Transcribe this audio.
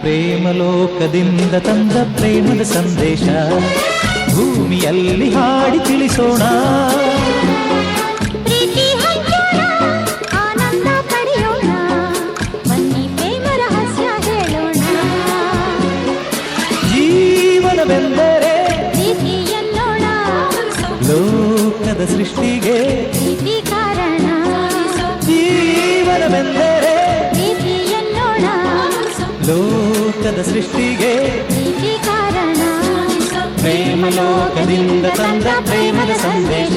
ಪ್ರೇಮಲೋಕದಿಂದ ತಂದ ಪ್ರೇಮದ ಸಂದೇಶ ಭೂಮಿಯಲ್ಲಿ ಹಾಡಿ ತಿಳಿಸೋಣ. ಪ್ರೀತಿ ಹಂಚೋಣ, ಆನಂದ ಪಡೆಯೋಣ, ಬನ್ನಿ ಪ್ರೇಮ ರಹಸ್ಯ ಹೇಳೋಣ. ಜೀವನವೆಂದರೆ ಪ್ರೀತಿ ಎನ್ನೋಣ, ಲೋಕದ ಸೃಷ್ಟಿಗೆ ಪ್ರೀತಿ ಕಾರಣ. ಜೀವನವೆಂದರೆ ಪ್ರೀತಿ ಎನ್ನೋಣ, ಲೋಕದ ಸೃಷ್ಟಿಗೆ ಪ್ರೀತಿ ಕಾರಣ. ಪ್ರೇಮಲೋಕದಿಂದ ತಂದ ಪ್ರೇಮದ ಸಂದೇಶ.